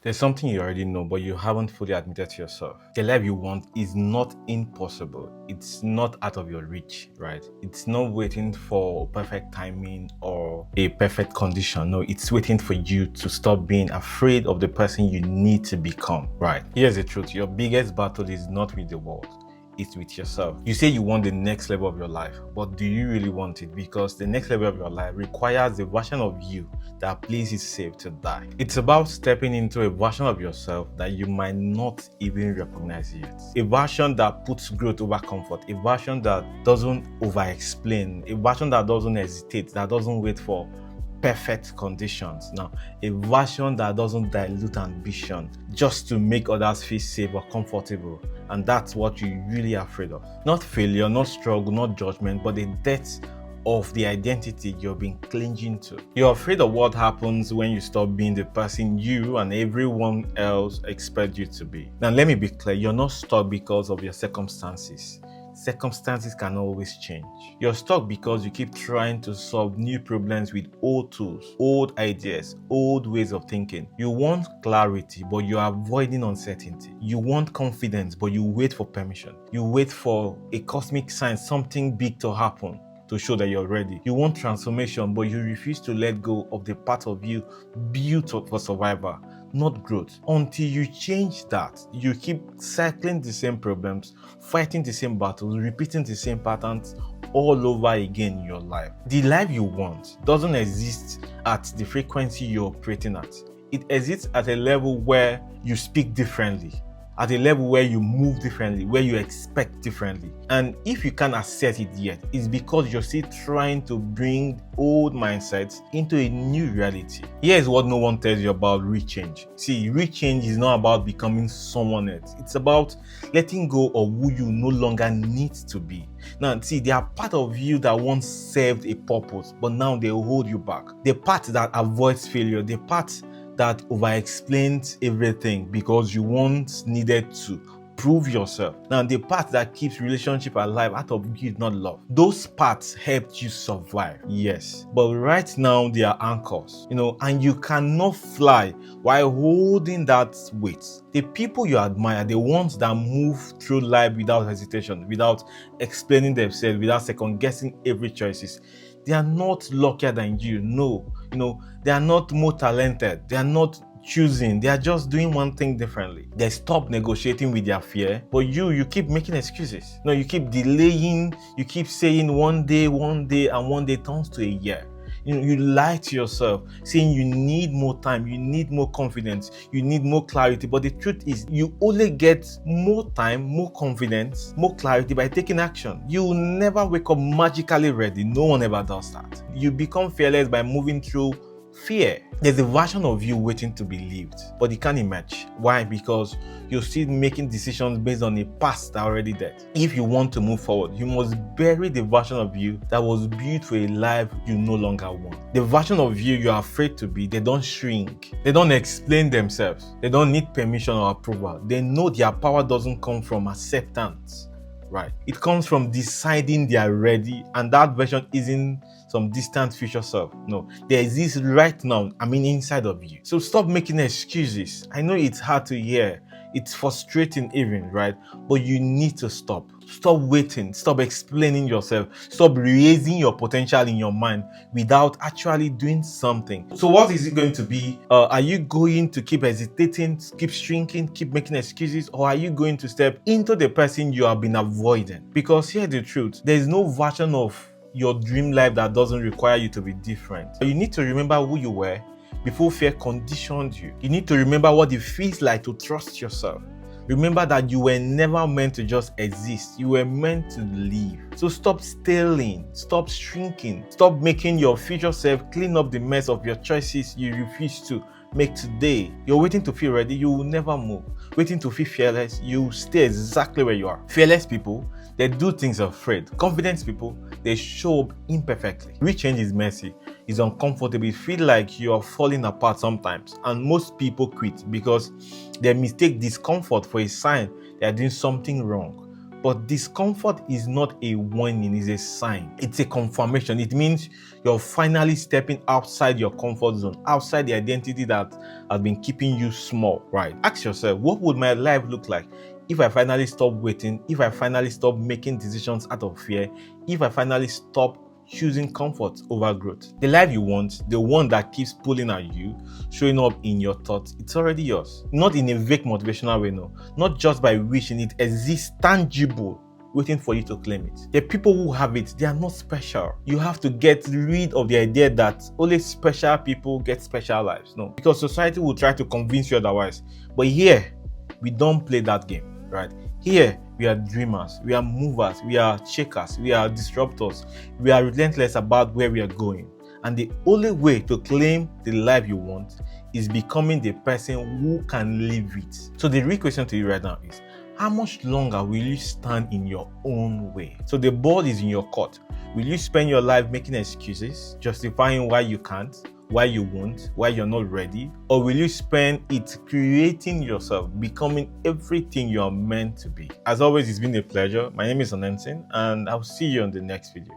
There's something you already know, but you haven't fully admitted to yourself. The life you want is not impossible. It's not out of your reach, right? It's not waiting for perfect timing or a perfect condition. No, it's waiting for you to stop being afraid of the person you need to become, right? Here's the truth. Your biggest battle is not with the world. It's with yourself. You say you want the next level of your life, but do you really want it? Because the next level of your life requires the version of you that plays it safe to die. It's about stepping into a version of yourself that you might not even recognize yet. A version that puts growth over comfort, a version that doesn't over-explain, a version that doesn't hesitate, that doesn't wait for perfect conditions. Now, a version that doesn't dilute ambition just to make others feel safe or comfortable. And that's what you're really afraid of. Not failure, not struggle, not judgment, but the death of the identity you've been clinging to. You're afraid of what happens when you stop being the person you and everyone else expect you to be. Now, let me be clear, you're not stuck because of your circumstances. Circumstances can always change. You're stuck because you keep trying to solve new problems with old tools, old ideas, old ways of thinking. You want clarity, but you're avoiding uncertainty. You want confidence, but you wait for permission. You wait for a cosmic sign, something big to happen to show that you're ready. You want transformation, but you refuse to let go of the part of you built for survival, not growth. Until you change that, you keep cycling the same problems, fighting the same battles, repeating the same patterns all over again in your life. The life you want doesn't exist at the frequency you're operating at. It exists at a level where you speak differently, at a level where you move differently, where you expect differently. And if you can't assess it yet, it's because you're still trying to bring old mindsets into a new reality. Here's what no one tells you about real change. See, real change is not about becoming someone else. It's about letting go of who you no longer need to be. Now, see, there are part of you that once served a purpose, but now they hold you back. The part that avoids failure, the part that over-explains everything because you once needed to prove yourself. Now, the part that keeps relationship alive out of greed, not love. Those parts helped you survive, yes. But right now, they are anchors, and you cannot fly while holding that weight. The people you admire, the ones that move through life without hesitation, without explaining themselves, without second-guessing every choices, they are not luckier than you. No, they are not more talented. They are not choosing. They are just doing one thing differently. They stop negotiating with their fear, but you keep making excuses. You keep delaying. You keep saying one day, and one day turns to a year. You lie to yourself, saying you need more time, you need more confidence, you need more clarity. But the truth is, you only get more time, more confidence, more clarity by taking action. You will never wake up magically ready. No one ever does that. You become fearless by moving through fear. There's a version of you waiting to be lived, but it can't emerge. Why? Because you're still making decisions based on a past that already dead. If you want to move forward, you must bury the version of you that was built for a life you no longer want. The version of you you're afraid to be, they don't shrink. They don't explain themselves. They don't need permission or approval. They know their power doesn't come from acceptance. Right. It comes from deciding they are ready, and that version isn't some distant future self. No, there exists right now, inside of you. So stop making excuses. I know it's hard to hear. It's frustrating even, right? But you need to stop. Stop waiting. Stop explaining yourself. Stop raising your potential in your mind without actually doing something. So what is it going to be? Are you going to keep hesitating, keep shrinking, keep making excuses? Or are you going to step into the person you have been avoiding? Because here's the truth. There is no version of your dream life that doesn't require you to be different. You need to remember who you were before fear conditioned you. You need to remember what it feels like to trust yourself. Remember that you were never meant to just exist. You were meant to live. So stop stealing, stop shrinking, stop making your future self clean up the mess of your choices you refuse to make today. You're waiting to feel ready, you will never move. Waiting to feel fearless, you will stay exactly where you are. Fearless people, they do things afraid. Confident people, they show up imperfectly. Real change is messy, it's uncomfortable, it feels like you are falling apart sometimes. And most people quit because they mistake discomfort for a sign they are doing something wrong. But discomfort is not a warning, it's a sign. It's a confirmation. It means you're finally stepping outside your comfort zone, outside the identity that has been keeping you small, right? Ask yourself, what would my life look like if I finally stop waiting, if I finally stop making decisions out of fear, if I finally stop choosing comfort over growth? The life you want, the one that keeps pulling at you, showing up in your thoughts, it's already yours. Not in a vague motivational way, no. Not just by wishing, it exists tangible, waiting for you to claim it. The people who have it, they are not special. You have to get rid of the idea that only special people get special lives. No, because society will try to convince you otherwise. But here, we don't play that game, right? Here, we are dreamers, we are movers, we are shakers, we are disruptors, we are relentless about where we are going. And the only way to claim the life you want is becoming the person who can live it. So the real question to you right now is, how much longer will you stand in your own way? So the ball is in your court. Will you spend your life making excuses, justifying why you can't, why you won't, why you're not ready? Or will you spend it creating yourself, becoming everything you are meant to be? As always, it's been a pleasure. My name is Onensin, and I'll see you on the next video.